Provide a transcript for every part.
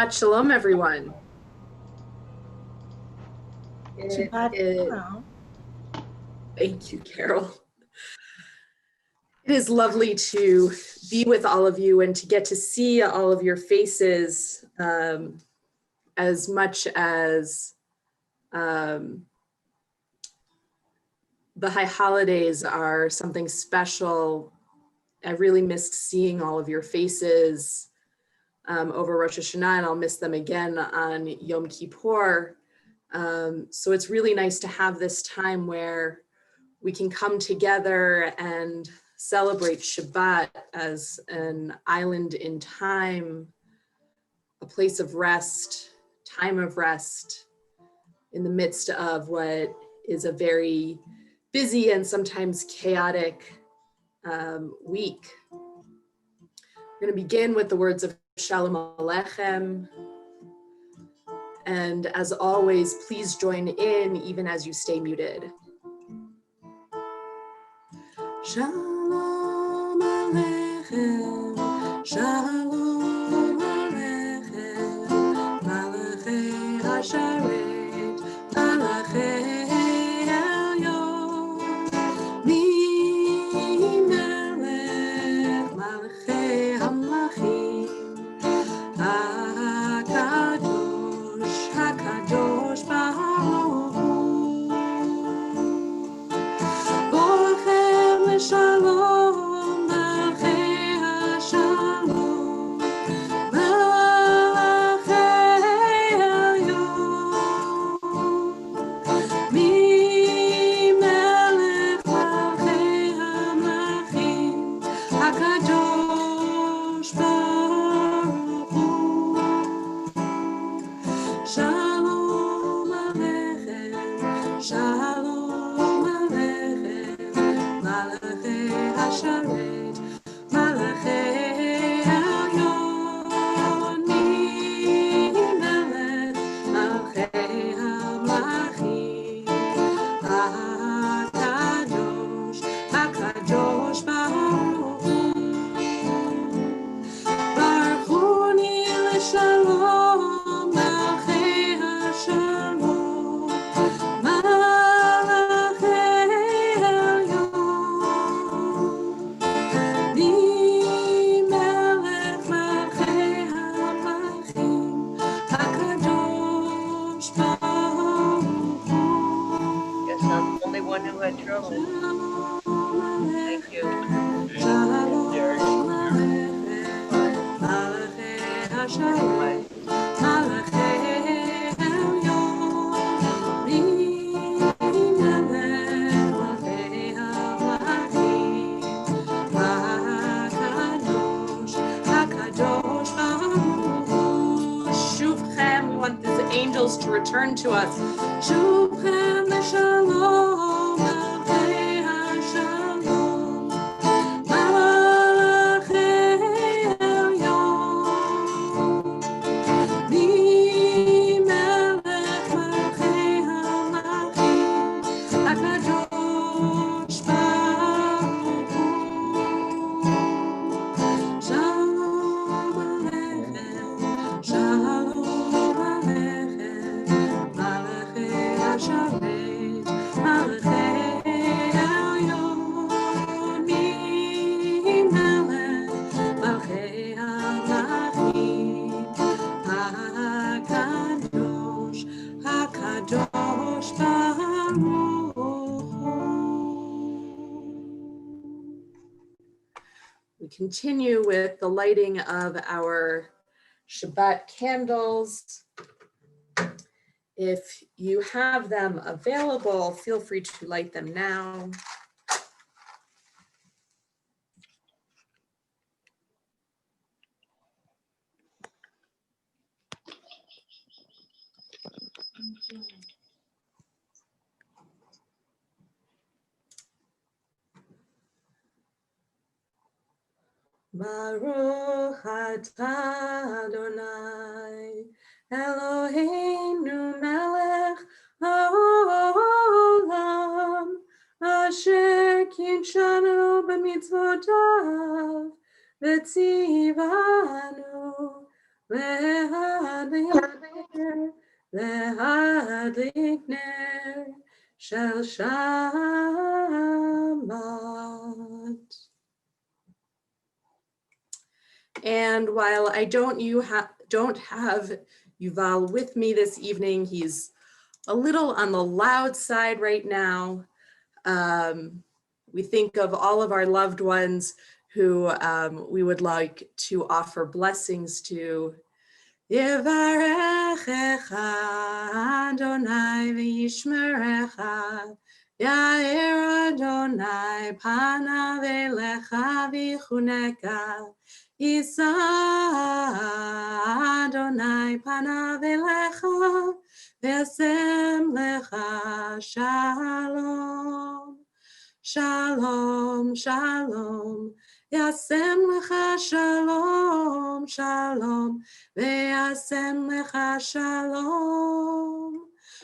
Shalom, everyone. Shabbat shalom. Thank you, Carol. It is lovely to be with all of you and to get to see all of your faces as much as the high holidays are something special. I really missed seeing all of your faces over Rosh Hashanah, and I'll miss them again on Yom Kippur. So it's really nice to have this time where we can come together and celebrate Shabbat as an island in time, a place of rest, time of rest, in the midst of what is a very busy and sometimes chaotic week. We're going to begin with the words of Shalom Aleichem. And as always, please join in even as you stay muted. Shalom Aleichem, Shalom Aleichem, Malachei HaSharet, Malachei Elyon, Mi Melech, Malachei HaMlachim, HaKadosh, HaKadosh Baruch Hu, Shalom, Malachei HaShalom, Malachei Elyon, Mi Melech Malachei HaMlachim, HaKadosh Baruch Hu. Shalom Aleichem, Shalom Aleichem, Malachei HaSharet, Malachei Elyon, Mi Melech Malachei HaMlachim, HaKadosh, HaKadosh Baruch Hu, Baruch Hu Ni L'Shalom, Malachei HaShalom, Malachei Elyon, Mi Melech Malachei HaMlachim, HaKadosh Baruch Hu. Guess I'm the only one who had trouble. Thank you. Shalom Aleichem, Malachei HaSharet, Malachei Elyon, Mi Melech Malachei HaMlachim, HaKadosh, HaKadosh Baruch Hu. Shuvchem, we want the angels to return to us. Shuvchem Shalom, Malachei HaShalom, Malachei Elyon, Mi Melech Malachei HaMlachim, HaKadosh Baruch Hu. Shalom Aleichem, Shalom Aleichem, Malachei HaSharet, Malachei Elyon, Mi Melech Malachei HaMlachim, HaKadosh, HaKadosh Baruch Hu. We continue with the lighting of our Shabbat candles. If you have them available, feel free to light them now. Baruch atah Adonai, Eloheinu melech haolam, asher kinshanu b'mitzvotav, v'tzivanu להדליק נר של Shabbat. And while I don't have Yuval with me this evening, he's a little on the loud side right now. We think of all of our loved ones who we would like to offer blessings to. Yevarechecha Adonai v'yishmerecha, Ya'er Adonai panav elecha v'chuneka, Yisa Adonai panav elecha v'yasem lecha shalom. Shalom, shalom, yasem lecha shalom, shalom, ve'yasem lecha shalom.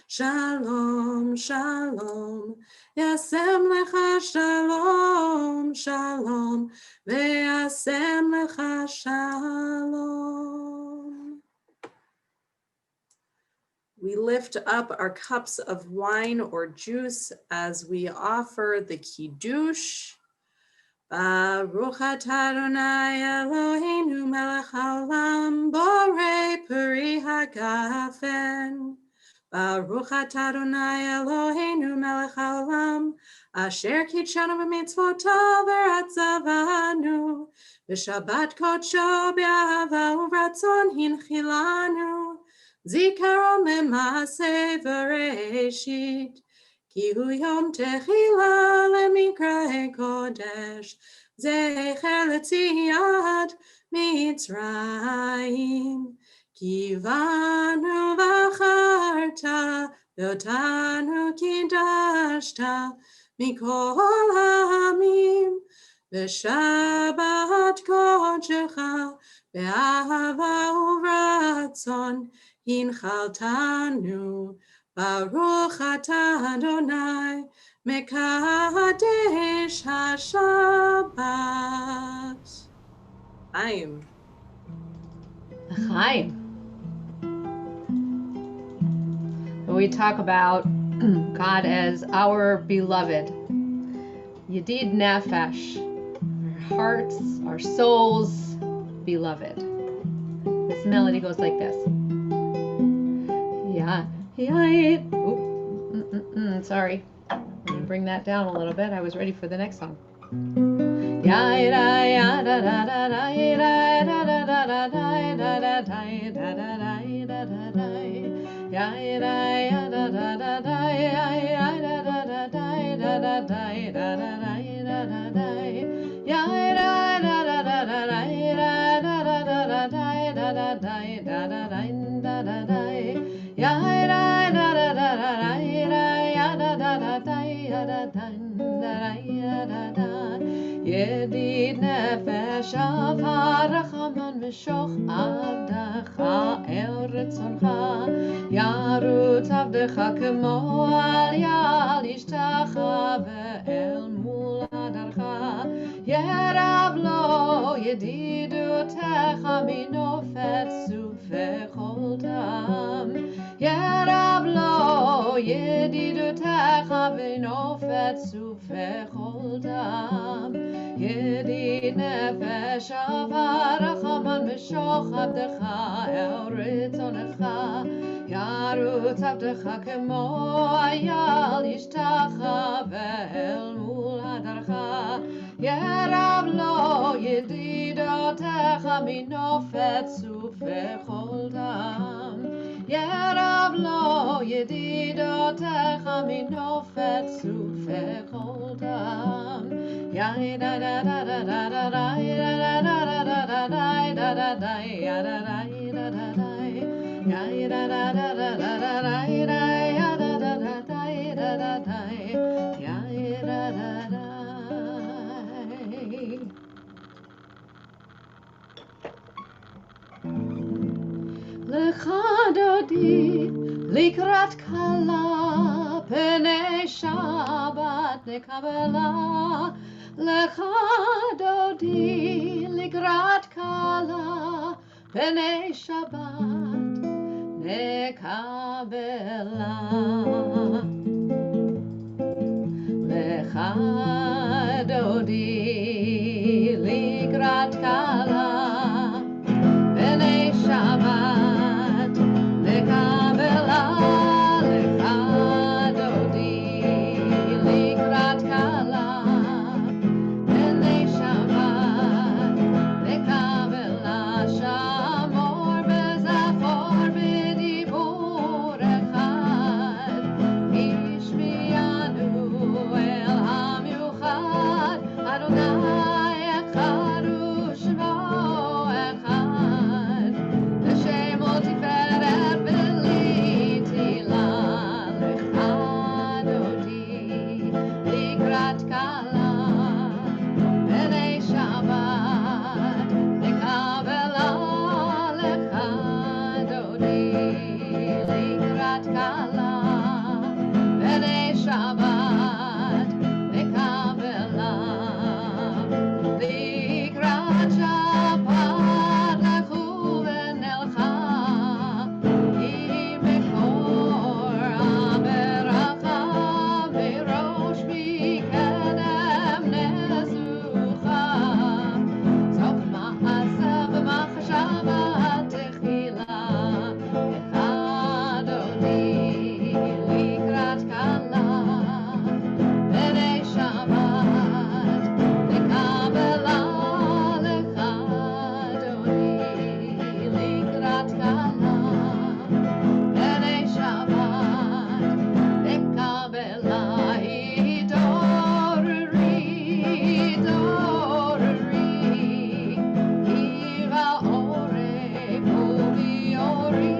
Shalom, shalom, yasem lecha shalom, shalom, ve'yasem lecha shalom. We lift up our cups of wine or juice as we offer the Kiddush. Baruch atah Adonai Eloheinu melech haolam borei peri hagafen. Baruch atah Adonai Eloheinu melech haolam asher kitshanu b'mitzvotav v'ratzavanu v'shabbat kodsho b'ahava u'ratzon hinchilanu. Zikaron lema'aseh v'reshit, ki hu yom techila lemikra'e kodesh, zecher letziyat Mitzrayim, ki vanu v'acharta, v'otanu kidashta, mikol ha'amim, v'shabbat kodshecha, v'ahava u'ratzon, Hinchaltanu, Baruch atah Adonai, Mekadesh HaShabbat. Chaim. Chaim. When we talk about God as our beloved, Yedid Nefesh, our hearts, our souls, beloved. This melody goes like this. Sorry. Let me bring that down a little bit. I was ready for the next song. Yedid nefesh avarachamon mishoch avdecha el retzoncha yarutz avdecha kemo al yal ishtacha ve'el mul adarcha yerav lo yedidutecha minofet sufechol tam yerav lo yedidutecha minofet sufechol tam Yedid nefesh avarachamon mishoch avdecha el retzonecha yarutz avdecha kemo ayal yishtacha ve'el mul hadarcha yerav lo yedidotecha minofet sufechol tam yerav lo yedidotecha minofet sufechol tam Ya da da da da da da da da da da da da da da da da ya da da da da da ya da da da da da da da ya da da da da da da da ya da da da. Lecha dodi likrat kala penei Shabbat nekabela. Lecha dodi likrat kala B'nei Shabbat nekabela lecha dodi likrat kala B'nei Shabbat nekabela lecha dodi likrat kala B'nei Shabbat nekabela shamor bezafor b'dibur echad ishmiyanu el hamiuchad Adonai echad u'shmo echad L'shemo tiferet v'litila lecha dodi likrat kala B'nei Shabbat nekabela lecha dodi likrat kala B'nei Shabbat nekabela likrat Shabbat lechu v'nelcha Im mekor haberacha mirosh mikedem nezucha Sof ma'aseh b'machshava techila echad odi likrat kala B'nei Shabbat nekabela lecha dodi likrat kala B'nei Shabbat nekabela hidorri hiva orek uvi ori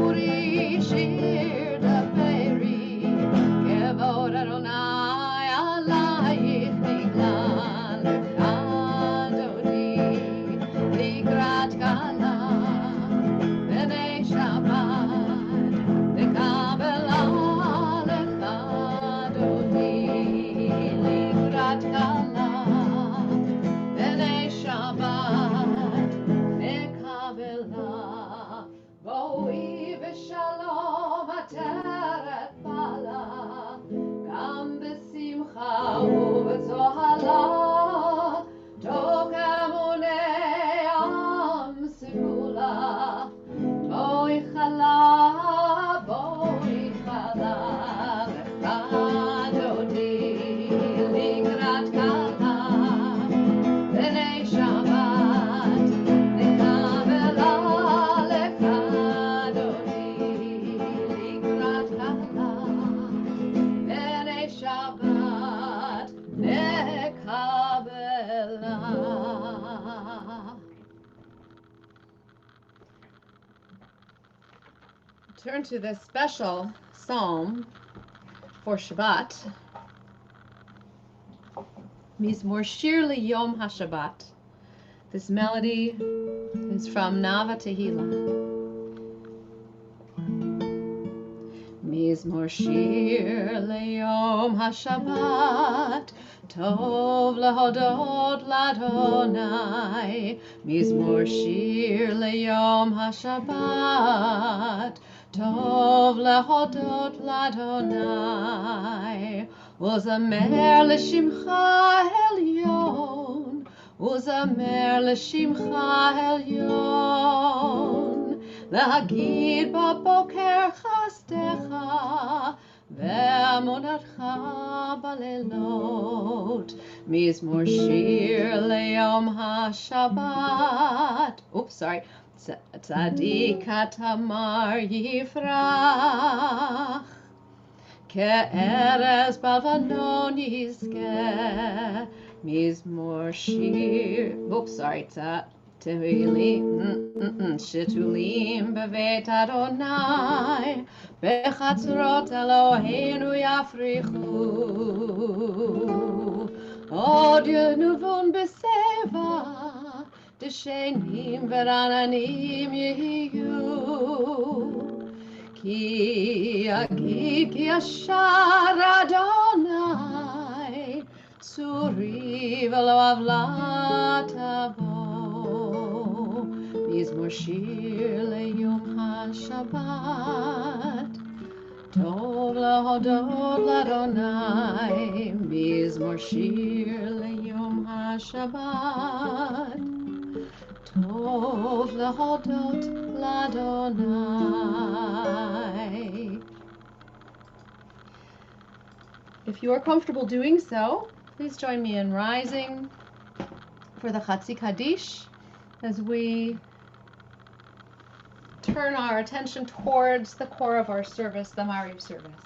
uri shir daperi kevod Adonai alayich nigla lecha dodi likrat kala B'nei Shabbat nekabela lecha dodi likrat kala B'nei Shabbat nekabela Boi v'shalom ateret bala Gam b'simcha u'b'zohala Toch emunei am simula Boi chala lecha dodi likrat kala B'nei Shabbat nekabela lecha dodi likrat kala B'nei Shabbat nekabela Turn to this special psalm for Shabbat. Mizmor Shir Yom HaShabbat. This melody is from Nava Tehillah. Mizmor Shir Yom HaShabbat. Tov lehodot l'Adonai. Mizmor Shir Yom HaShabbat. Tov lehodot l'Adonai. Uzamer l'shimcha elyon. Uzamer l'shimcha elyon. להגיד בבוקר חסדך ואמונתך בלילות. מזמור שיר ליום השבת. Oops, sorry. צדיק התמר יפרח. כארז בלבנון יזכה. מזמור שיר. Oops, sorry. שתולים בבית אדוני, בחצרות אלוהינו יפריחו. עוד ינובון בשיבה, דשנים ורעננים יהיו. כי יגיד כי ישר אדוני, צורי ולא עוולה תבוא. מזמור שיר ליום השבת. טוב להודות לאדוני, מזמור שיר ליום השבת. טוב להודות לאדוני. If you are comfortable doing so, please join me in rising for the Chatzi Kaddish as we turn our attention towards the core of our service, the Mariv service.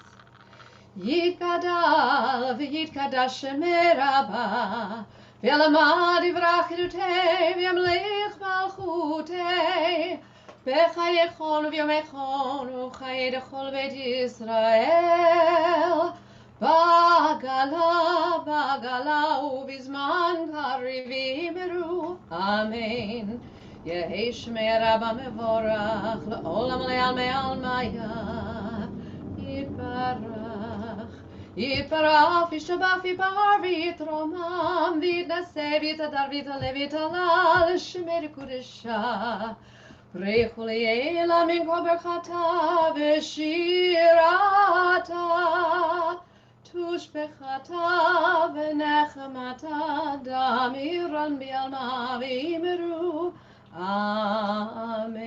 Yitgadal v'yitkadash Shemei Rabbah v'yalamad yivrach chedutei v'yamlich malchutei b'chayechon v'yomechon u'chayei dechol beit Yisrael Bagala, bagala, ubizman karivim eru. Amen. Yehi shmei Rabba mevorach, le'olam le'almei almaya. Yitbarach, yitbarach, yishabach, yitbar, v'yitromam, v'yitnaseh, v'yitadar, v'yitaleh, v'yitalal, shemei kudesha. Breichu le'ela min kol berchata, v'shirata. Tushbechata v'nechemata damiran bi'alma v'imeru. Amen.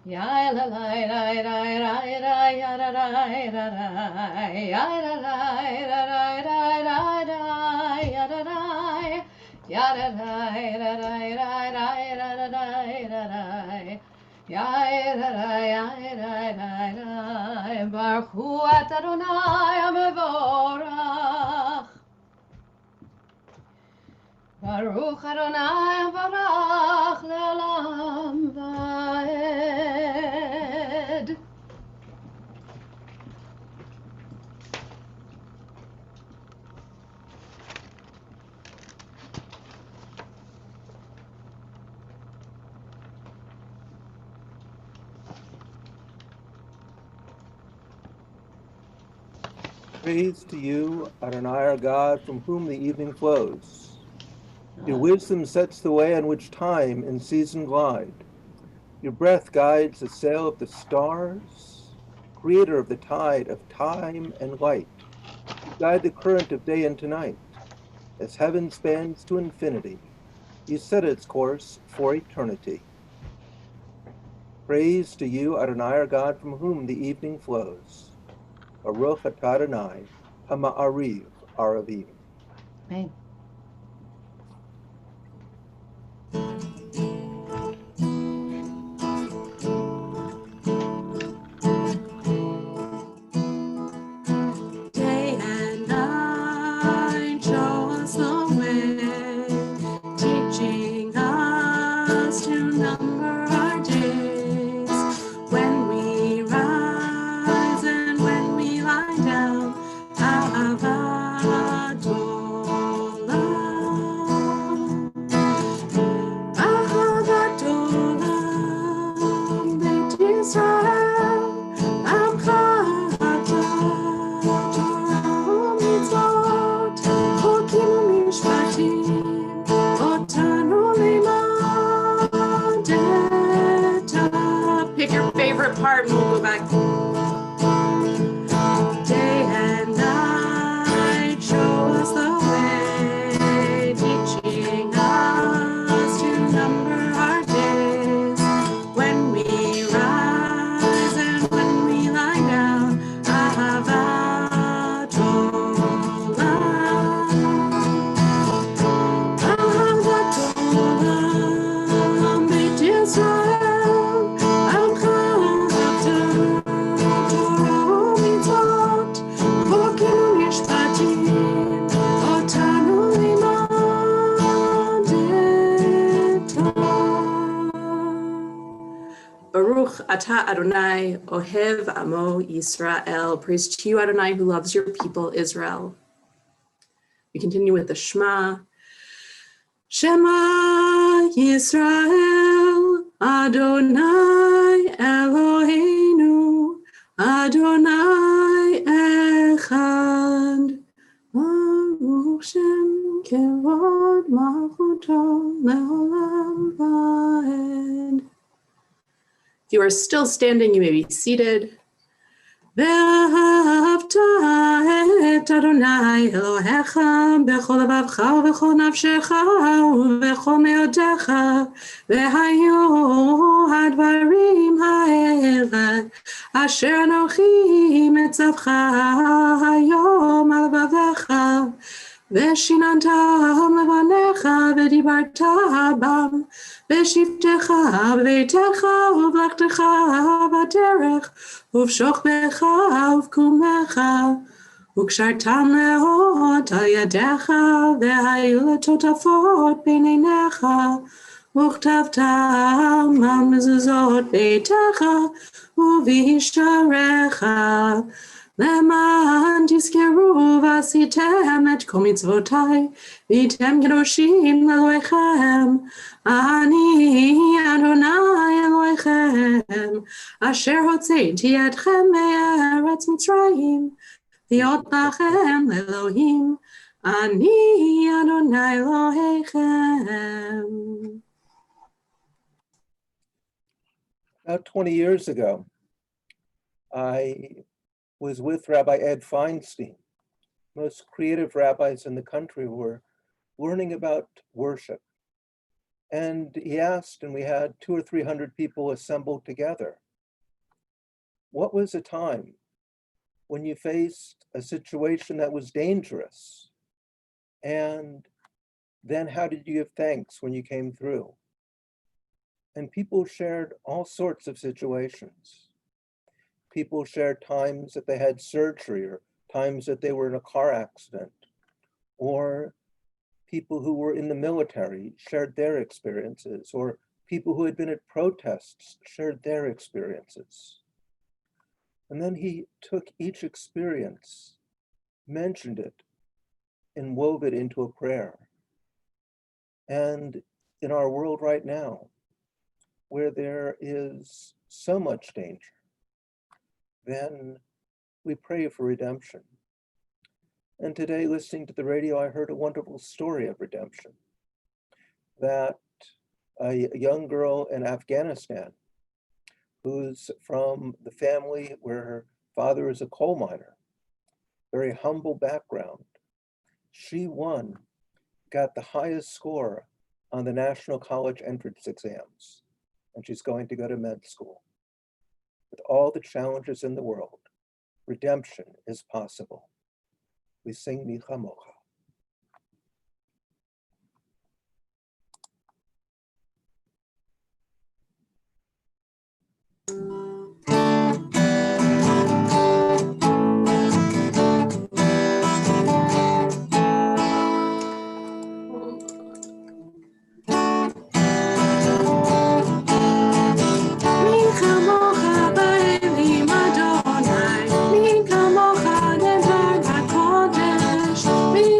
Yai la la la la la la ya la la la la ya la la la la la ya la la ya la la la la la la Baruch hu et Adonai hamevorach. Baruch Adonai havarach le'olam va'ed. Praise to you, Adonai our God, from whom the evening flows. Your wisdom sets the way on which time and season glide. Your breath guides the sail of the stars, creator of the tide of time and light. You guide the current of day into night. As heaven spans to infinity, you set its course for eternity. Praise to you, Adonai our God, from whom the evening flows. Baruch atah Adonai, hama'ariv aravim. Amen. Day and night show us the way, teaching us to number our days. When we rise and when we lie down, pick your favorite part and we'll go back. Day and night show us the way, teaching us to number our days. When we rise and when we lie down, Ahava Torah, Ahava Torah, Beit Yisrael. Baruch atah Adonai, ohev amo Yisrael. Praise to you, Adonai, who loves your people, Israel. We continue with the Shema. Shema Yisrael, Adonai Eloheinu, Adonai Echad. Baruch Shem Kevod Malchut le'olam va'ed. If you are still standing, you may be seated. ואהבת את אדוני אלוהיך בכל לבבך ובכל נפשך ובכל מאודיך, והיו הדברים האלה אשר אנוכי מצווך היום על לבביך, ושיננתם לבניך ודיברת בם בשבתך בביתך ובלכתך בדרך ובשוכבך ובקומך, וקשרתם לאות על ידיך והיו לטוטפות בין עיניך, וכתבתם על מזוזות ביתך ובשעריך, למען תזכרו ועשיתם את כל מצוותיי והייתם קדושים לאלוהיכם. אני אדוני אלוהיכם אשר הוצאתי אתכם מארץ מצרים להיות לכם לאלוהים. אני אדוני אלוהיכם. About 20 years ago, I was with Rabbi Ed Feinstein. Most creative rabbis in the country were learning about worship. And he asked, and we had 200 or 300 people assembled together, what was a time when you faced a situation that was dangerous? And then how did you give thanks when you came through? And people shared all sorts of situations. People shared times that they had surgery or times that they were in a car accident, or people who were in the military shared their experiences, or people who had been at protests shared their experiences. And then he took each experience, mentioned it, and wove it into a prayer. And in our world right now, where there is so much danger, then we pray for redemption. And today, listening to the radio, I heard a wonderful story of redemption, that a young girl in Afghanistan who's from the family where her father is a coal miner, very humble background. She got the highest score on the National College entrance exams, and she's going to go to med school. With all the challenges in the world, redemption is possible. We sing Mi Chamocha. Mi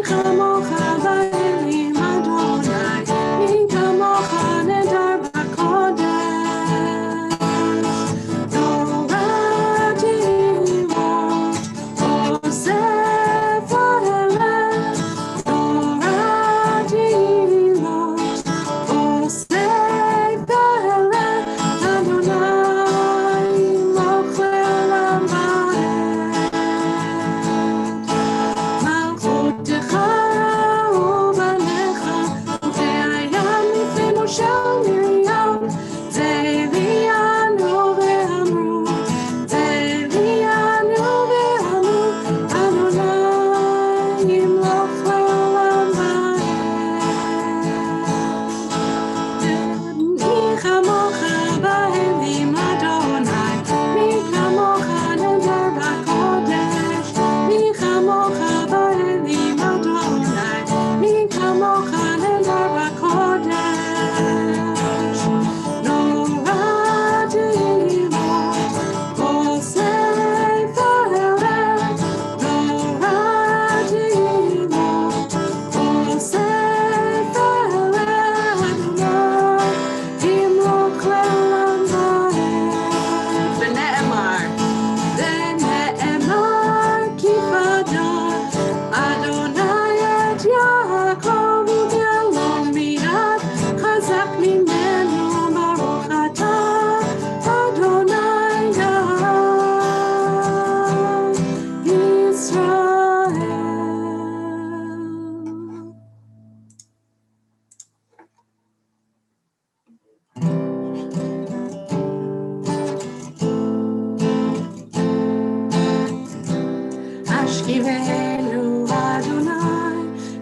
השכיבנו אדוני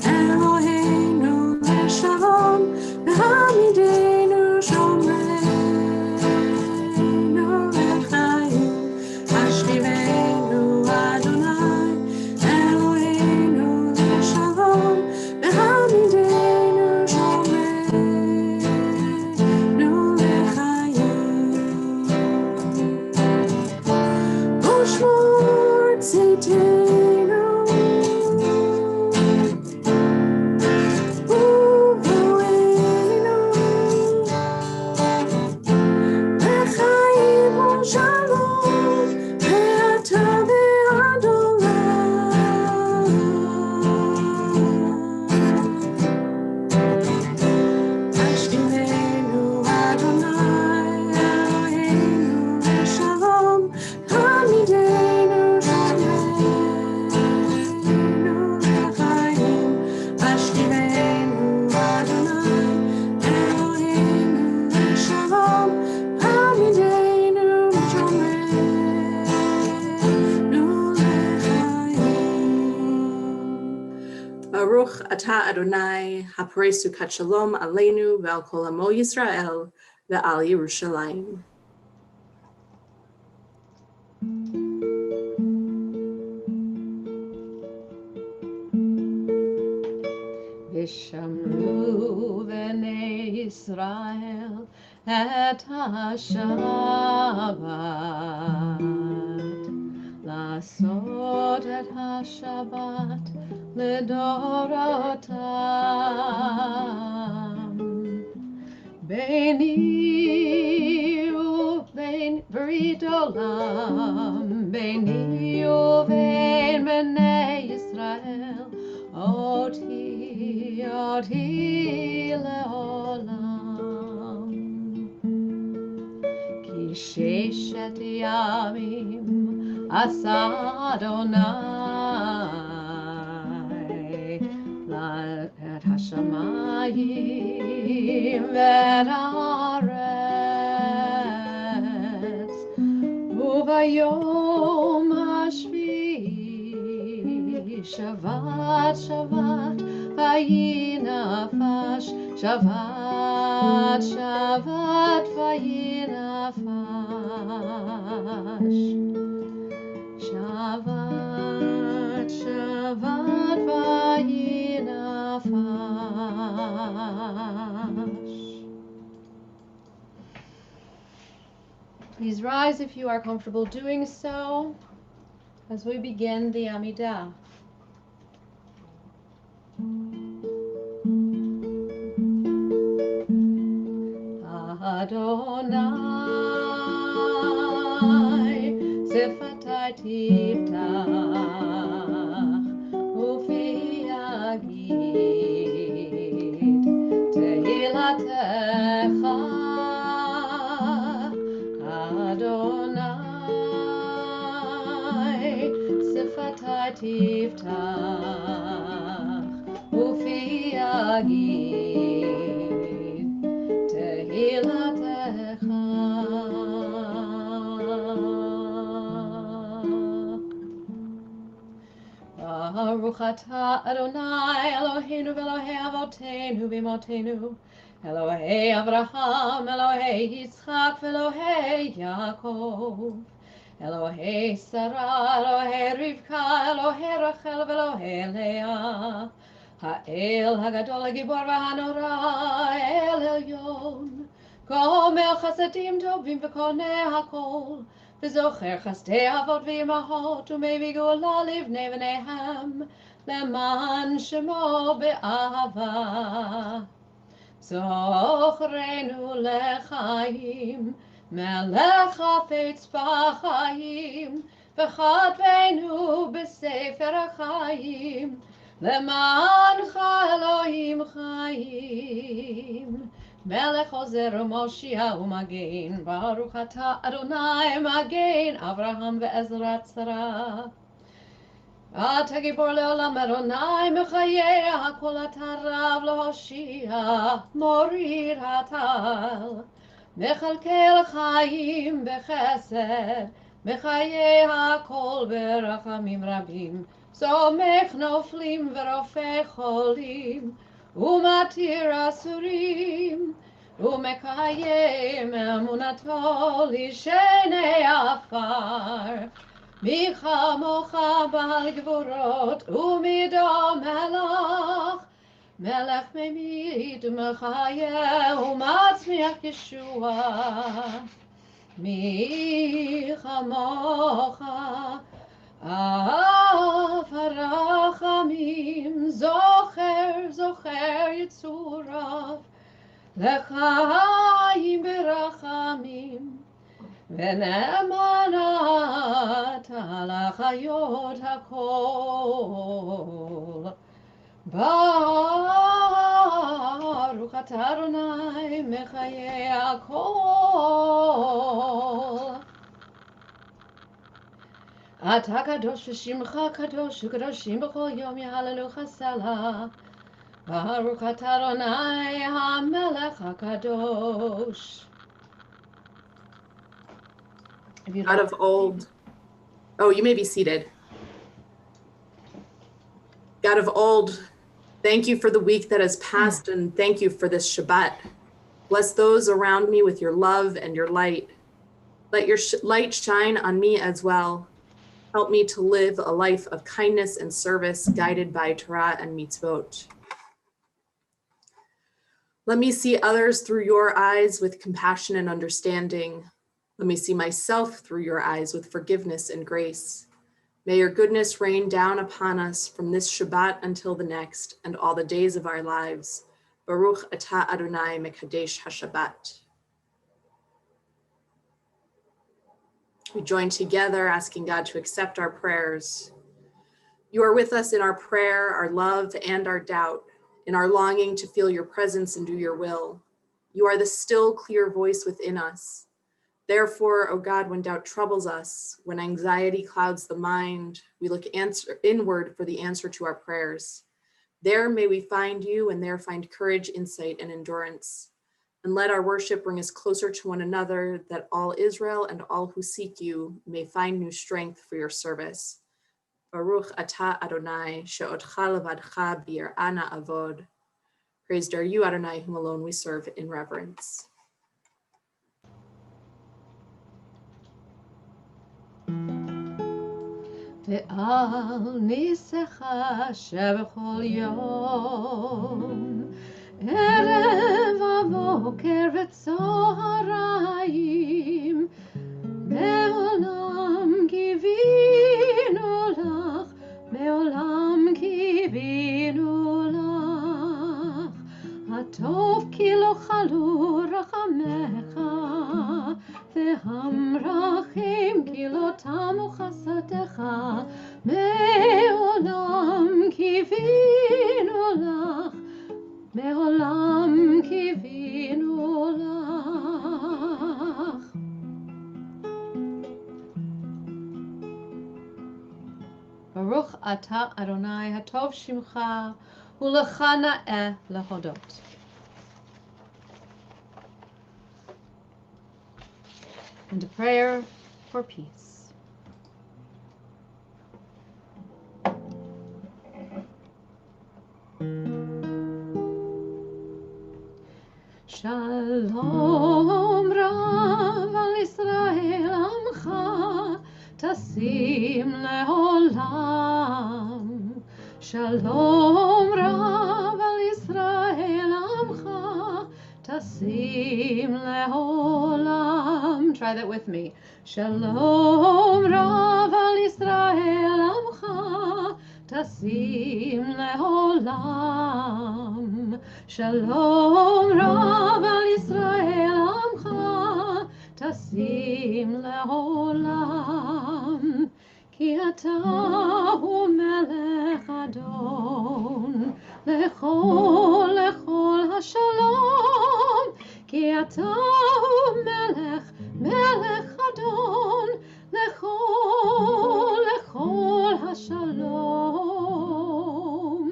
אלוהינו לשלום והעמידנו שומרנו לחיים השכיבנו אדוני אלוהינו לשלום והעמידנו שומרנו לחיים ושמור צאתנו ובואנו לחיים ושלום ואתה בעד עולם השכיבנו אדוני אלוהינו לשלום העמידנו שומרנו לחיים השכיבנו אדוני אלוהינו לשלום העמידנו שומרנו לחיים ברוך אתה אדוני הפורש סוכת שלום עלינו ועל כל עמו ישראל ועל ירושלים. ושמרו בני ישראל את השבת, לעשות את השבת לדורותם. ביני ובין ברית עולם, ביני ובין בני ישראל, אותי לעולם. כי ששת ימים עשה אדוני את השמיים ואת הארץ, וביום השביעי שבת שבת ויהי נפש, שבת שבת ויהי נפש, שבת שבת ויהי נפש. Please rise if you are comfortable doing so as we begin the Amidah. Adonai, Sefatai Tiftach, Ufi Yagid, Tehilatecha, Adonai, Sefatai Tiftach, Ufi Yagid, Tehilatecha. Baruch atah Adonai Eloheinu v'Elohei Avotenu v'Imotenu, Elohei Avraham, Elohei Yitzchak v'Elohei Yaakov, Elohei Sarah, Elohei Rivka, Elohei Rachel v'Elohei Leah, Ha'el Hagadol Hagibor v'Hanora, El Elyon, Gomel Chasadim Tovim v'Konei HaKol, וזוכר חסדי אבות ואימהות ומביא גאולה לבני בניהם למען שמו באהבה. זוכרנו לחיים, מלך חפץ בחיים, וכתבנו בספר החיים, למענך אלוהים חיים. מלך עוזר ומושיע ומגן, ברוך אתה אדוני מגן אברהם ועזרת שרה. אתה גיבור לעולם אדוני מחיה, הכל אתה רב להושיע, מוריד הטל, מכלכל חיים בחסד, מחיי הכל ברחמים רבים, סומך נופלים ורופא חולים, ומתיר אסורים, ומקיים אמונתו לשני עפר. מי כמוך בעל גבורות ומידו מלך, מלך ממית ומחיה ומצמיח ישועה. מי כמוך אף הרחמים, זוכר יצוריו, לחיים ברחמים, ונאמנת לחיות הכל. ברוך אתה אדוני מחיי הכל. אתה קדוש ושמך קדוש, וקדושים בכל יום יהללוך סלה. ברוך אתה אדוני המלך הקדוש. God of old. Oh, you may be seated. God of old, thank you for the week that has passed, and thank you for this Shabbat. Bless those around me with your love and your light. Let your light shine on me as well. Help me to live a life of kindness and service, guided by Torah and mitzvot. Let me see others through your eyes with compassion and understanding. Let me see myself through your eyes with forgiveness and grace. May your goodness rain down upon us from this Shabbat until the next and all the days of our lives. Baruch atah Adonai mekadesh HaShabbat. We join together asking God to accept our prayers. You are with us in our prayer, our love, and our doubt, in our longing to feel your presence and do your will. You are the still, clear voice within us. Therefore, O God, when doubt troubles us, when anxiety clouds the mind, we look inward for the answer to our prayers. There may we find you, and there find courage, insight, and endurance. And let our worship bring us closer to one another, that all Israel and all who seek you may find new strength for your service. Baruch atah Adonai, she'otcha levadcha b'yir'ah na'avod. Praised are you, Adonai, whom alone we serve in reverence. ועל ניסך שבכל יום, ערב הבוקר וצהריים, מעולם קיווינו לך, מעולם קיווינו לך. הטוב כי לא חלו רחמך, והמרחים כי לא תמו חסדיך. מעולם קיווינו לך, מעולם קיווינו לך. ברוך אתה אדוני הטוב שמך, ולך נאה להודות. And a prayer for peace. Shalom Rav al Israel Amcha Tasim Leolam. Shalom Rav al Israel Amcha Tasim Leolam. Try that with me. Shalom Rav al Israel Amcha Tasim Leolam. Shalom Rav al Israel Amcha Tasim Leolam. Ki ata hu melech adon lechol hashalom. Ki ata hu melech adon lechol hashalom.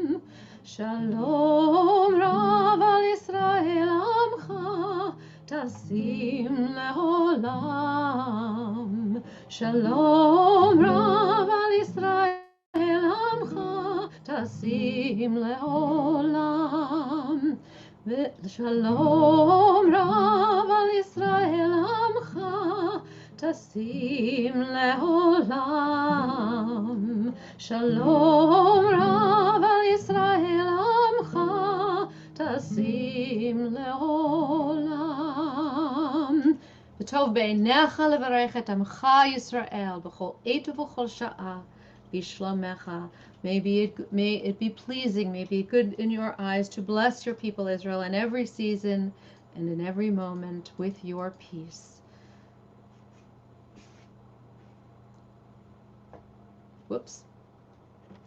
Shalom Rav al Israel Amcha Tasim Leolam. Shalom Rav al Yisrael Amcha Tasim Leolam. Shalom Rav al Yisrael Amcha Tasim Leolam. Shalom Rav al Yisrael Amcha Tasim Leolam. V'tov beinecha levarech et amcha Yisrael b'chol eit u'b'chol sha'ah b'shlomecha. May it be pleasing, may it be good in your eyes to bless your people Israel in every season and in every moment with your peace. Whoops.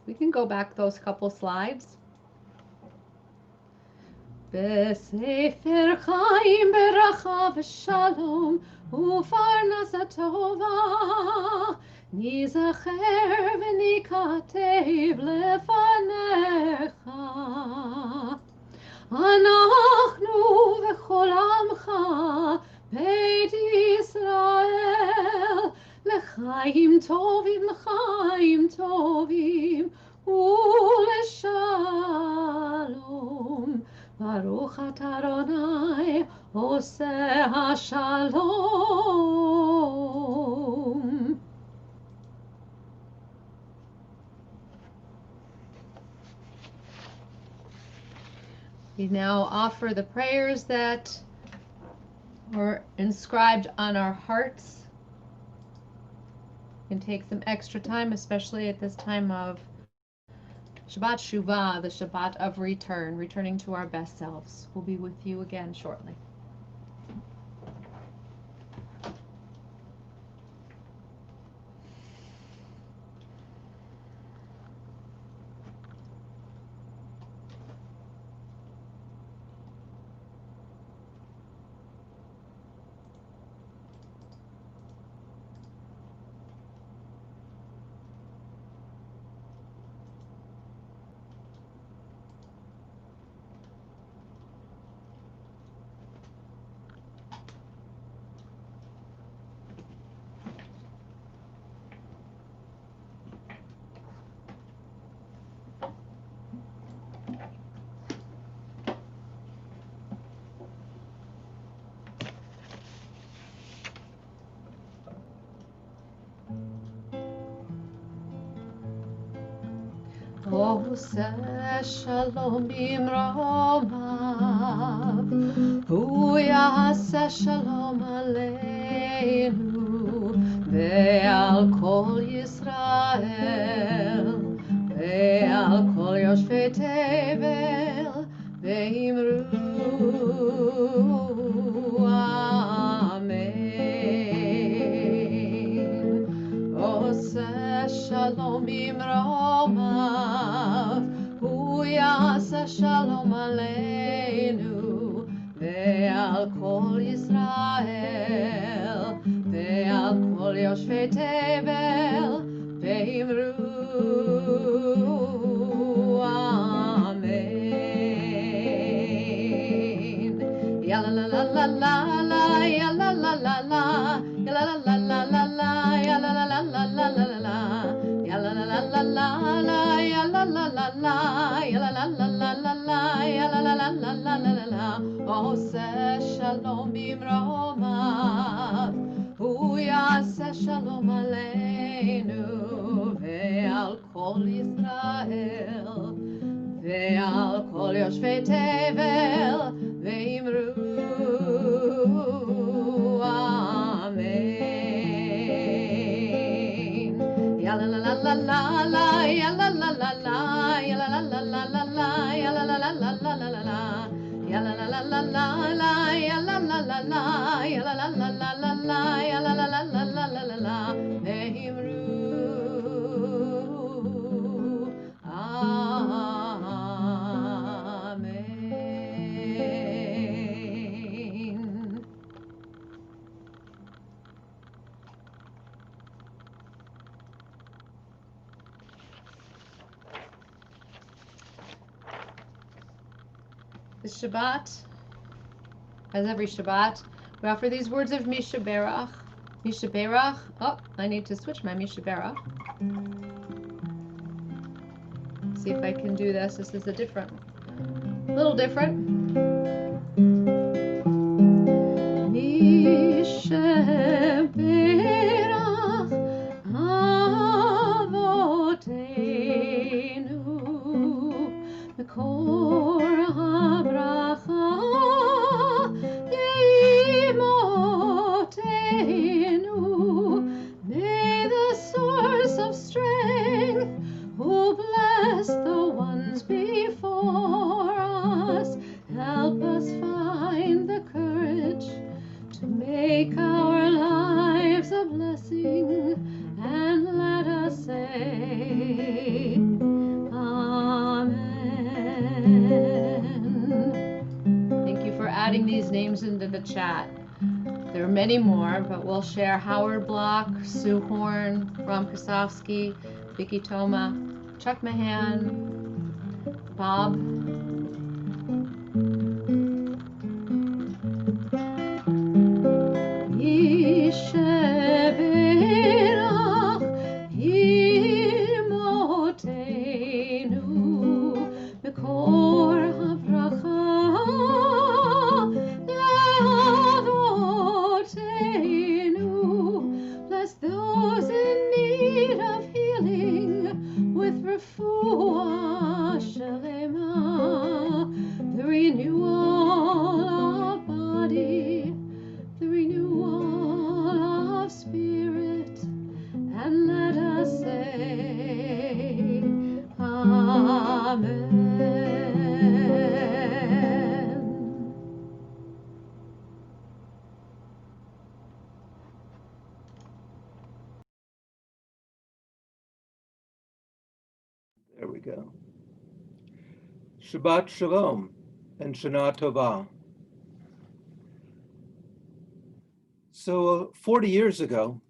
We can go back those couple slides. בספר חיים ברכה ושלום ופרנסה טובה ניזכר וניכתב לפניך אנחנו וכל עמך בית ישראל לחיים טובים ולשלום ברוך אתה אדוני עושה השלום. We now offer the prayers that are inscribed on our hearts. You can take some extra time, especially at this time of Shabbat Shuvah, the Shabbat of return, returning to our best selves. We'll be with you again shortly. עושה שלום במרומיו, הוא יעשה שלום עלינו ועל כל ישראל ועל כל יושבי תבל ואמרו אמן. עושה שלום במרומיו, הוא יעשה שלום עלינו ועל כל ישראל ועל כל יושבי תבל ואמרו אמן. יאללה לה לה לה לה לה יאללה לה לה לה יאללה לה לה לה לה יאללה לה לה לה לה לה לה יאללה לה לה לה לה לה יאללה לה לה לה יאללה לה לה לה לה לה יאללה לה לה לה לה לה לה עושה שלום במרומיו, הוא יעשה שלום עלינו ועל כל ישראל ועל כל יושבי תבל ואמרו אמן. יאללה לה לה לה לה לה יאללה לה לה לה יאללה לה לה לה לה לה יאללה לה לה לה לה לה לה יאללה לה לה לה לה לה יאללה לה לה לה יאללה לה לה לה לה לה יאללה לה לה לה לה לה לה ואמרו amen. This Shabbat, as every Shabbat, we offer these words of Misha Berach Mishaberach. Oh, I need to switch my Mishaberach. See if I can do this. This is a little different. Mishaberach Avoteinu Mekor HaBracha Yeimotenu. May the source of strength who bless the ones before us help us find the courage to make our lives a blessing, and let us say Amen. Thank you for adding these names into the chat. There are many more, but we'll share Howard Block, Sue Horn, Ram Kosofsky, Vicky Toma, Chuck Mahan, Bob. Yisheberach Imotenu Mekor HaBracha Le'avotenu. Bless those in need of healing with refuah shelema, the renewal of body, the renewal of spirit, and let us say Amen. There we go. Shabbat Shalom and Shana Tova. So 40 years ago,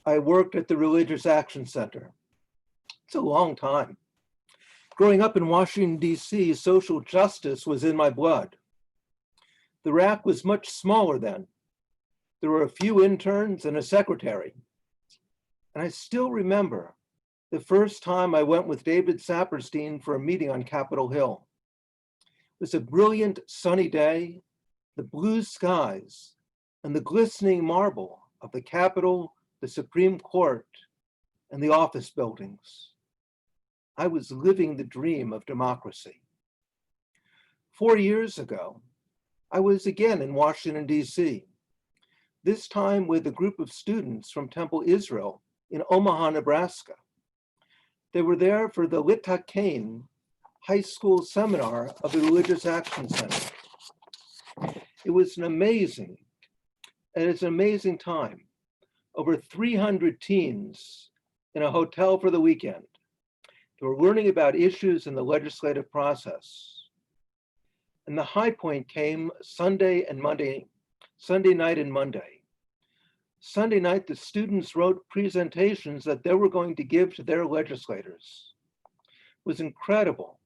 I worked at the Religious Action Center. It's a long time. Growing up in Washington, D.C., social justice was in my blood. The RAC was much smaller then. There were a few interns and a secretary. And I still remember the first time I went with David Saperstein for a meeting on Capitol Hill. It was a brilliant sunny day, the blue skies, and the glistening marble of the Capitol, the Supreme Court, and the office buildings. I was living the dream of democracy. 4 years ago, I was again in Washington, D.C., this time with a group of students from Temple Israel in Omaha, Nebraska. They were there for the Litakein high school seminar of the Religious Action Center. It was an amazing time. Over 300 teens in a hotel for the weekend. They were learning about issues in the legislative process. And the high point came Sunday night and Monday. Sunday night, the students wrote presentations that they were going to give to their legislators. It was incredible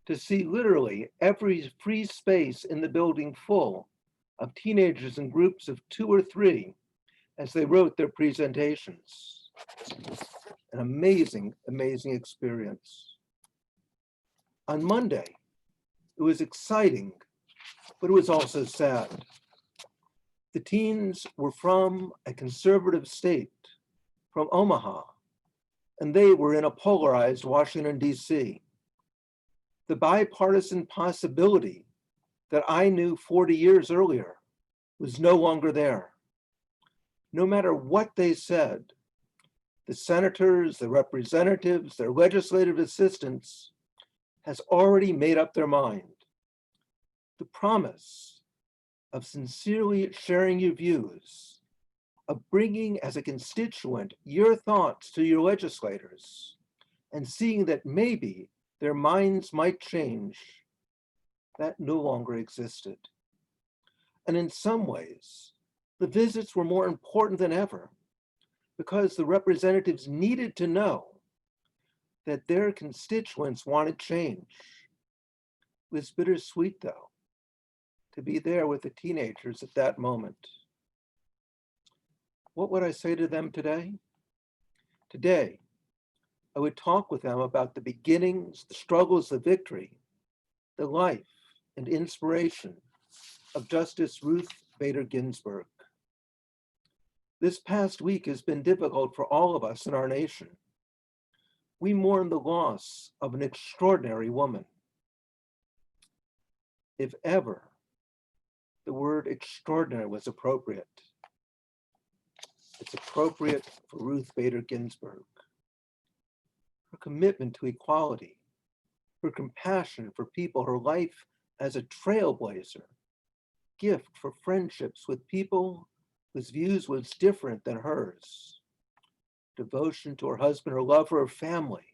to see literally every free space in the building full of teenagers in groups of 2 or 3 as they wrote their presentations. An amazing, amazing experience. On Monday, it was exciting, but it was also sad. The teens were from a conservative state, from Omaha, and they were in a polarized Washington, D.C. The bipartisan possibility that I knew 40 years earlier was no longer there. No matter what they said, the senators, the representatives, their legislative assistants has already made up their mind. The promise of sincerely sharing your views, of bringing as a constituent your thoughts to your legislators, and seeing that maybe their minds might change, that no longer existed. And in some ways, the visits were more important than ever because the representatives needed to know that their constituents wanted change. It was bittersweet, though, to be there with the teenagers at that moment. What would I say to them today? Today, I would talk with them about the beginnings, the struggles, the victory, the life and inspiration of Justice Ruth Bader Ginsburg. This past week has been difficult for all of us in our nation. We mourn the loss of an extraordinary woman. If ever the word extraordinary was appropriate, it's appropriate for Ruth Bader Ginsburg. Her commitment to equality, her compassion for people, her life as a trailblazer, gift for friendships with people whose views was different than hers, devotion to her husband, her love for her family,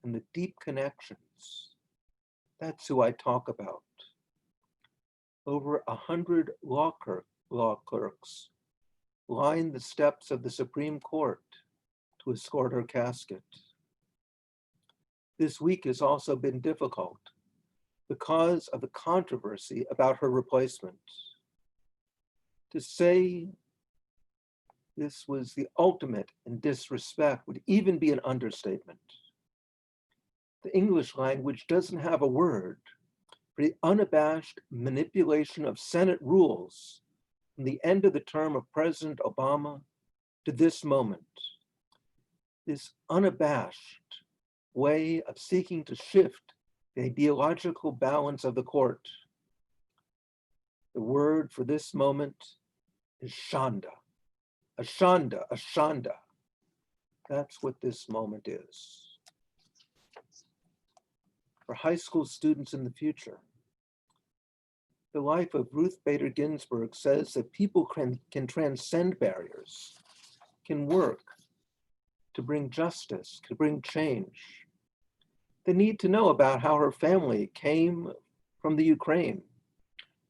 and the deep connections. That's who I talk about. Over 100 law clerks lined the steps of the Supreme Court to escort her casket. This week has also been difficult because of the controversy about her replacement. To say this was the ultimate in disrespect would even be an understatement. The English language doesn't have a word for the unabashed manipulation of Senate rules from the end of the term of President Obama to this moment. This unabashed way of seeking to shift the ideological balance of the court. The word for this moment is shanda. Ashanda, ashanda. That's what this moment is. For high school students in the future, the life of Ruth Bader Ginsburg says that people can transcend barriers, can work to bring justice, to bring change. They need to know about how her family came from the Ukraine.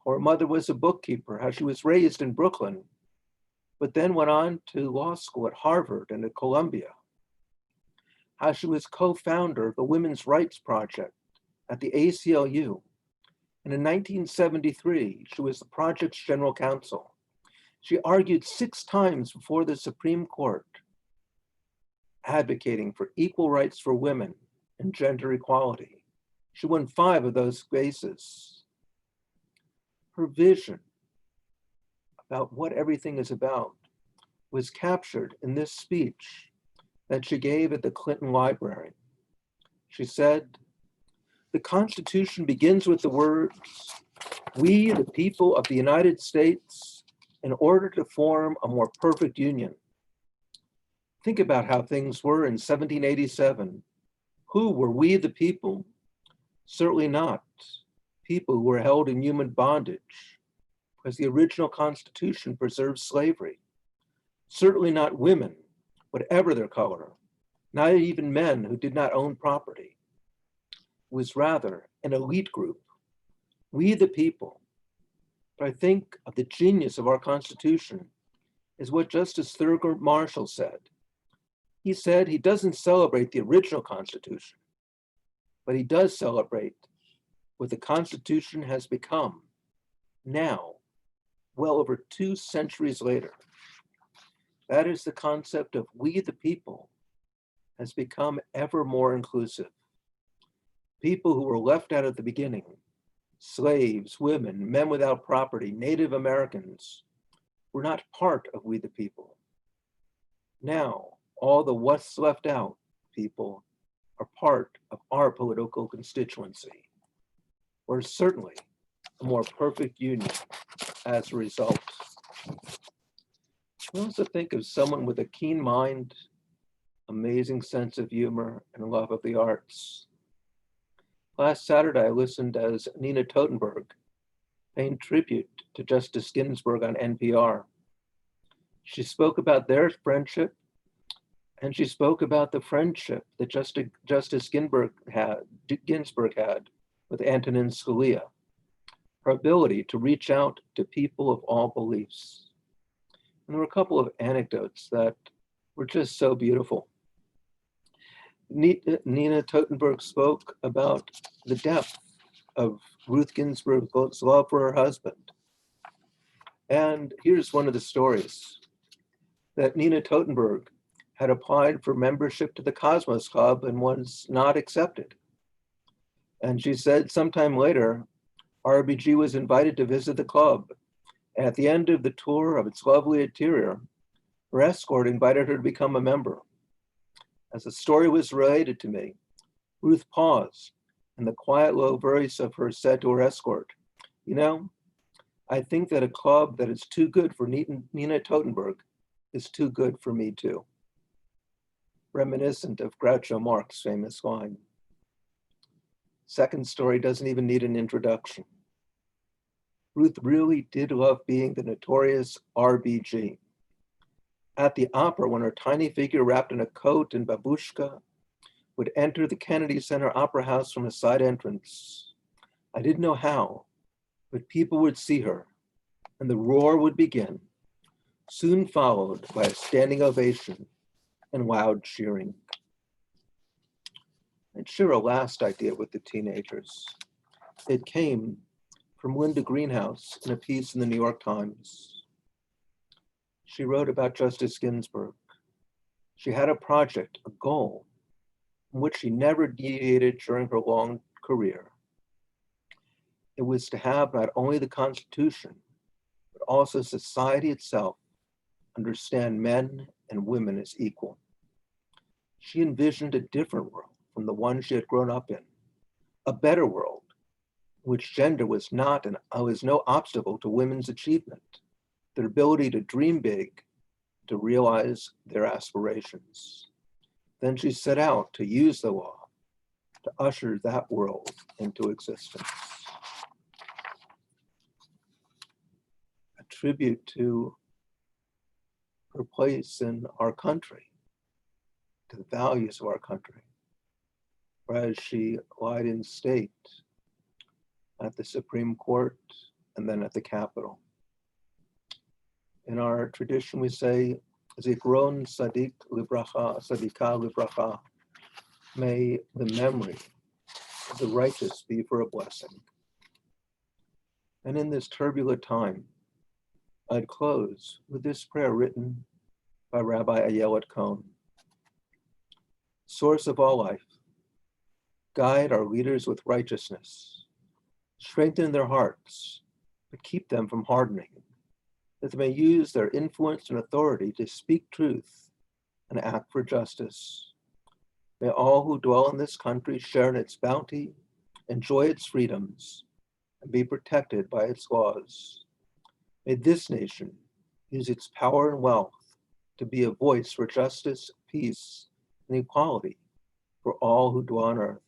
Her mother was a bookkeeper, how she was raised in Brooklyn, but then went on to law school at Harvard and at Columbia. How she was co-founder of the Women's Rights Project at the ACLU. And in 1973, she was the project's general counsel. She argued 6 times before the Supreme Court, advocating for equal rights for women and gender equality. She won 5 of those cases. Her vision about what everything is about was captured in this speech that she gave at the Clinton Library. She said, "The Constitution begins with the words, 'We, the people of the United States, in order to form a more perfect union.' Think about how things were in 1787. Who were we, the people? Certainly not people who were held in human bondage, because the original Constitution preserved slavery. Certainly not women, whatever their color, not even men who did not own property. It was rather an elite group, we the people. But I think of the genius of our Constitution is what Justice Thurgood Marshall said. He said he doesn't celebrate the original Constitution, but he does celebrate what the Constitution has become now, well over 2 centuries later. That is the concept of we the people has become ever more inclusive. People who were left out at the beginning, slaves, women, men without property, Native Americans, were not part of we the people. Now, all the what's left out people are part of our political constituency, or certainly a more perfect union as a result. I also think of someone with a keen mind, amazing sense of humor, and a love of the arts. Last Saturday, I listened as Nina Totenberg paying tribute to Justice Ginsburg on NPR. She spoke about their friendship, and she spoke about the friendship that Justice Ginsburg had with Antonin Scalia, her ability to reach out to people of all beliefs. And there were a couple of anecdotes that were just so beautiful. Nina Totenberg spoke about the depth of Ruth Ginsburg's love for her husband. And here's one of the stories. that Nina Totenberg had applied for membership to the Cosmos Club and was not accepted. And she said sometime later, RBG was invited to visit the club. And at the end of the tour of its lovely interior, her escort invited her to become a member. As the story was related to me, Ruth paused, and the quiet low voice of her said to her escort, "You know, I think that a club that is too good for Nina Totenberg is too good for me too." Reminiscent of Groucho Marx's famous line. Second story doesn't even need an introduction. Ruth really did love being the notorious RBG. At the opera, when her tiny figure wrapped in a coat and babushka would enter the Kennedy Center Opera House from a side entrance, I didn't know how, but people would see her, and the roar would begin, soon followed by a standing ovation and loud cheering. I'd share a last idea with the teenagers. It came from Linda Greenhouse in a piece in the New York Times. She wrote about Justice Ginsburg. She had a project, a goal, from which she never deviated during her long career. It was to have not only the Constitution, but also society itself understand men and women as equal. She envisioned a different world from the one she had grown up in, a better world in which gender was no obstacle to women's achievement, their ability to dream big, to realize their aspirations. Then she set out to use the law to usher that world into existence. A tribute to her place in our country, to the values of our country, as she lied in state at the Supreme Court and then at the Capitol. In our tradition, we say, Zikron Sadik Libracha, Sadika Libracha. May the memory of the righteous be for a blessing. And in this turbulent time, I'd close with this prayer written by Rabbi Ayelet Cohen. Source of all life, guide our leaders with righteousness, strengthen their hearts, but keep them from hardening, that they may use their influence and authority to speak truth and act for justice. May all who dwell in this country share in its bounty, enjoy its freedoms, and be protected by its laws. May this nation use its power and wealth to be a voice for justice, peace, and equality for all who dwell on earth.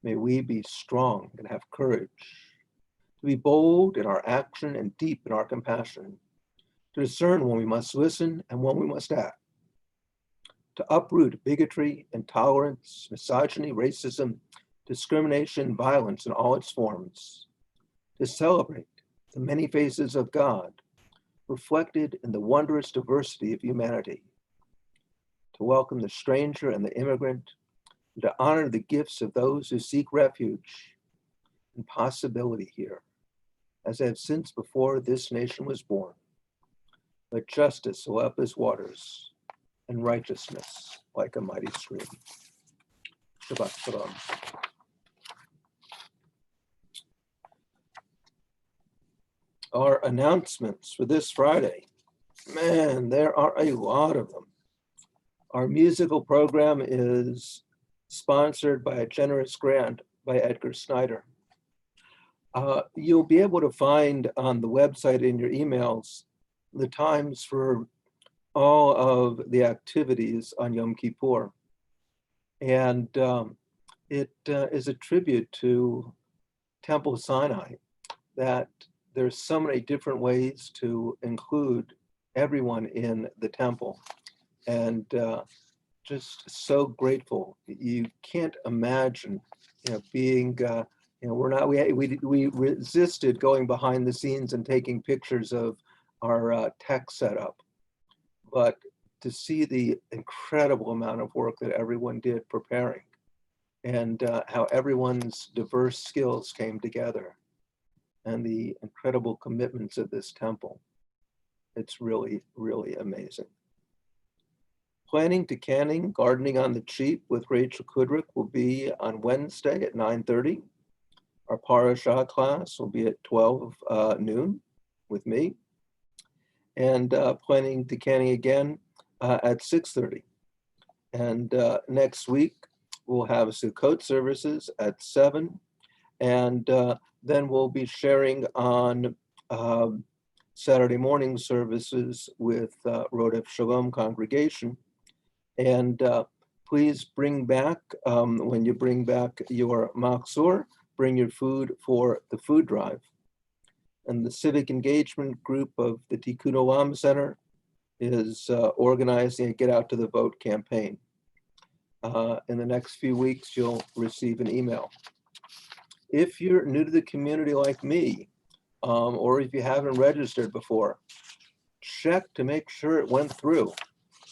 May we be strong and have courage, to be bold in our action and deep in our compassion, to discern when we must listen and when we must act, to uproot bigotry, intolerance, misogyny, racism, discrimination, violence in all its forms, to celebrate the many faces of God reflected in the wondrous diversity of humanity, to welcome the stranger and the immigrant, and to honor the gifts of those who seek refuge and possibility here, as they have since before this nation was born. Let justice fill up as waters, and righteousness like a mighty stream. Shabbat shalom. Our announcements for this Friday. Man, there are a lot of them. Our musical program is sponsored by a generous grant by Edgar Snyder. You'll be able to find on the website in your emails the times for all of the activities on Yom Kippur. And it is a tribute to Temple Sinai that there's so many different ways to include everyone in the temple. And just so grateful. You can't imagine, being, we resisted going behind the scenes and taking pictures of our tech setup, but to see the incredible amount of work that everyone did preparing and how everyone's diverse skills came together and the incredible commitments of this temple It's really, really amazing. Planning to Canning, Gardening on the Cheap with Rachel Kudrick will be on Wednesday at 9:30. Our Parashah class will be at 12 noon with me. And Planning to Canning again at 6:30. And next week, we'll have Sukkot services at 7. And then we'll be sharing on Saturday morning services with Rodef Shalom congregation. And please bring back, when you bring back your machzor, bring your food for the food drive. And the civic engagement group of the Tikkun Olam Center is organizing a Get Out to the Vote campaign. In the next few weeks, you'll receive an email. If you're new to the community like me, or if you haven't registered before, check to make sure it went through.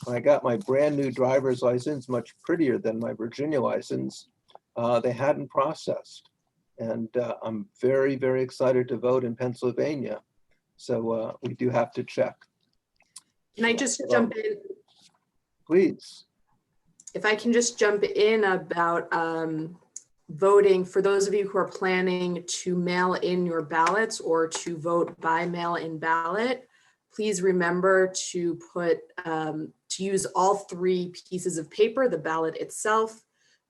When I got my brand new driver's license, much prettier than my Virginia license, they hadn't processed. And I'm very, very excited to vote in Pennsylvania. So we do have to check. Can I just jump in? Please. If I can just jump in about voting, for those of you who are planning to mail in your ballots or to vote by mail-in ballot, please remember to put, to use all 3 pieces of paper, the ballot itself,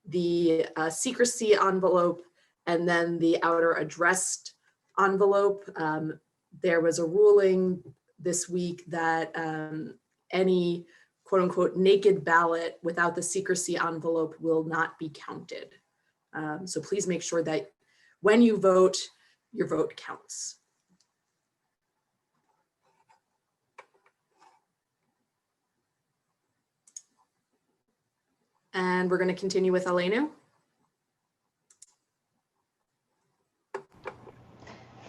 the secrecy envelope, and then the outer addressed envelope. There was a ruling this week that any quote unquote naked ballot without the secrecy envelope will not be counted. So please make sure that when you vote, your vote counts. And we're going to continue with Aleinu.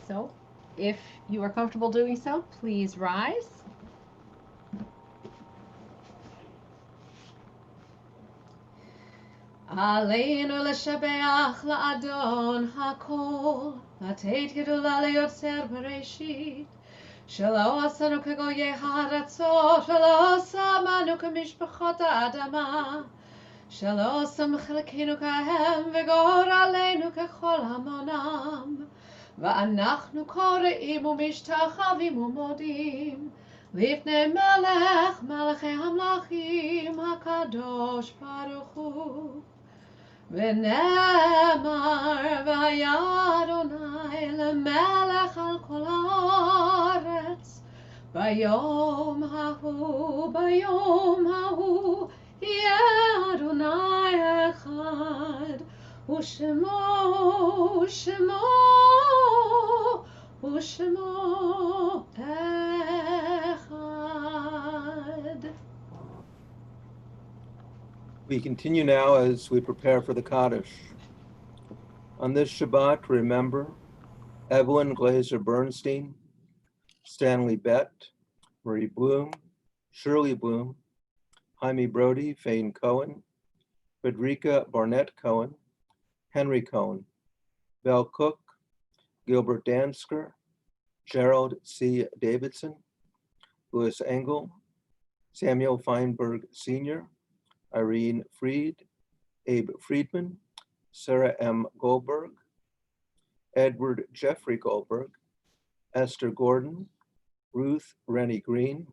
So if you are comfortable doing so, please rise. עלינו לשבח לאדון הכל, לתת גדולה ליוצר בראשית, שלא עשינו כגויי הארצות, ולא שמנו כמשפחות האדמה, שלא שם חלקנו כהם, וגורלנו ככל המונם. ואנחנו קוראים ומשתחווים ומודים, לפני מלך מלכי המלכים הקדוש ברוך הוא. ונאמר והיה אדוני למלך על כל הארץ, ביום ההוא יהיה אדוני אחד, ושמו אחד. We continue now as we prepare for the Kaddish. On this Shabbat, remember Evelyn Glazer Bernstein, Stanley Bett, Marie Bloom, Shirley Bloom, Jaime Brody, Fane Cohen, Frederica Barnett Cohen, Henry Cohen, Belle Cook, Gilbert Dansker, Gerald C. Davidson, Louis Engel, Samuel Feinberg Sr., Irene Fried, Abe Friedman, Sarah M. Goldberg, Edward Jeffrey Goldberg, Esther Gordon, Ruth Rennie Green,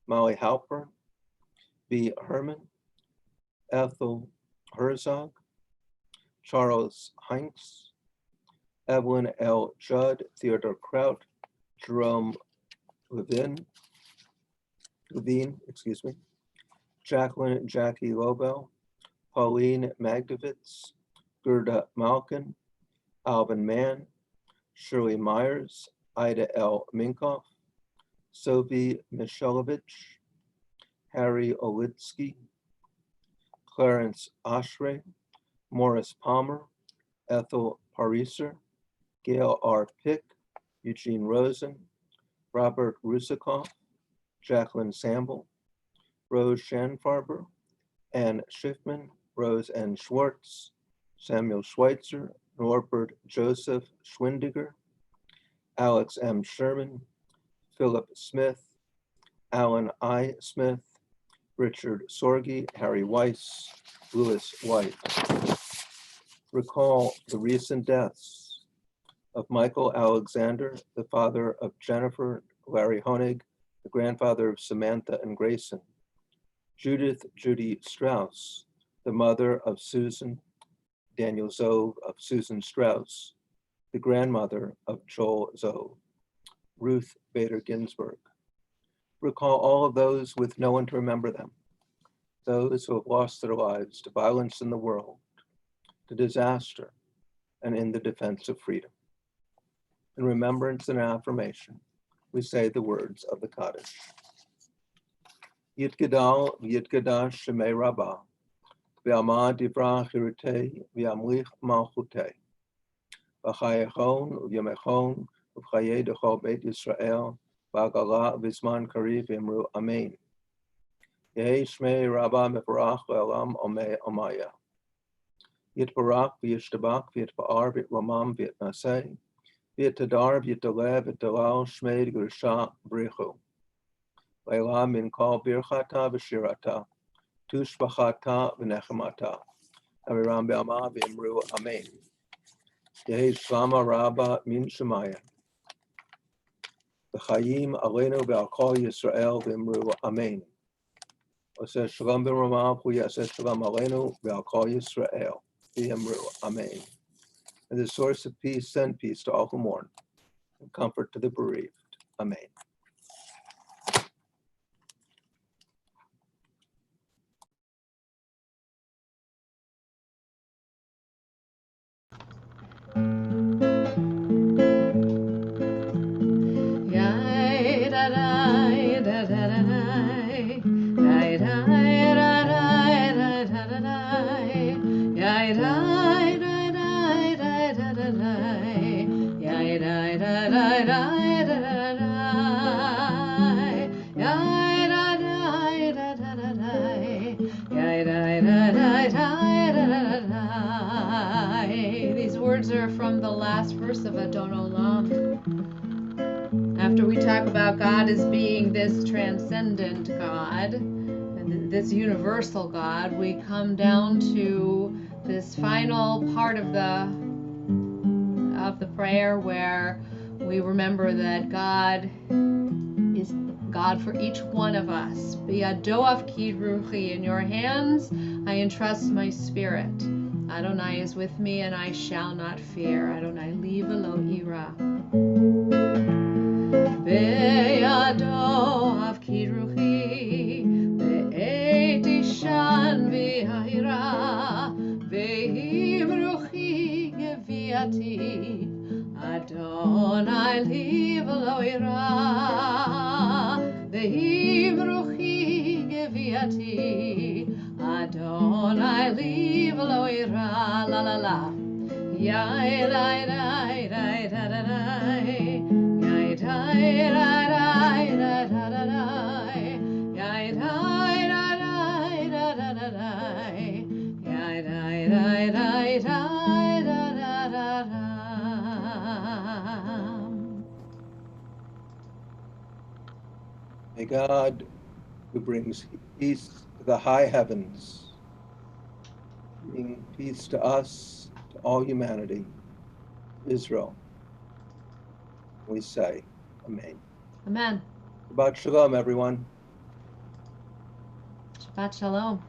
Molly Halpern, B. Herman, Ethel Herzog, Charles Heinz, Evelyn L. Judd, Theodore Kraut, Jerome Levine, Jacqueline Jackie Lobel, Pauline Magdovitz, Gerda Malkin, Alvin Mann, Shirley Myers, Ida L. Minkoff, Sophie Michelovich, Harry Olitsky, Clarence Oshray, Morris Palmer, Ethel Pariser, Gail R. Pick, Eugene Rosen, Robert Rusikoff, Jacqueline Samble, Rose Schanfarber, Ann Schiffman, Rose N. Schwartz, Samuel Schweitzer, Norbert Joseph Schwindiger, Alex M. Sherman, Philip Smith, Alan I. Smith, Richard Sorge, Harry Weiss, Louis White. Recall the recent deaths of Michael Alexander, the father of Jennifer, Larry Honig, the grandfather of Samantha and Grayson. Judith Judy Strauss, the mother of Susan, Daniel Zove of Susan Strauss, the grandmother of Joel Zove. Ruth Bader Ginsburg. Recall all of those with no one to remember them, those who have lost their lives to violence in the world, to disaster, and in the defense of freedom. In remembrance and affirmation, we say the words of the Kaddish. Yitgadal v'yitgadash shemei Rabbah, v'amad divrah chirutei v'amlich malchutei, v'chayechon v'yamechon v'chayei dechol Beit Yisrael, v'agala v'zman kariv v'imru amen. Yehi shmei Rabbah mevarach le'olam omei omaya. Yitbarach v'yishtabach v'yitba'ar v'yitramam v'yitnaseh, v'yitadar v'yitdaleh v'yitdalal shmei d'grusha brichu. Leila min kol birchata v'shirata, tushbachata v'nechemata, amiram be'ama v'imru amen. Yehi shlama rabba min shemaya. V'chayim aleinu ve'al kol Yisrael v'imru amen. Oseh shalom b'ramav hu yaseh shalom aleinu ve'al kol Yisrael v'imru amen. And the source of peace, send peace to all who mourn, and comfort to the bereaved. Amen. These words are from the last verse of Adon Olam. After we talk about God as being this transcendent God, and this universal God, we come down to this final part of the prayer where we remember that God is God for each one of us. B'yado afkid ruchi, in your hands I entrust my spirit. Adonai is with me and I shall not fear. Adonai li v'lo ira. B'yado afkid ruchi, ve'et ishan v'yahira, ve'im ruchi geviati. Adonai li v'lo ira, ve'im ruchi geviati. Adonai li v'lo ira, la la la. Yai dai dai dai da da dai. Yai dai dai dai da da da dai. Yai dai dai dai da da da dai. Yai dai dai dai dai da da da da. May God, who brings peace to the high heavens, bring peace to us, to all humanity, Israel. We say, Amen. Amen. Shabbat shalom, everyone. Shabbat shalom.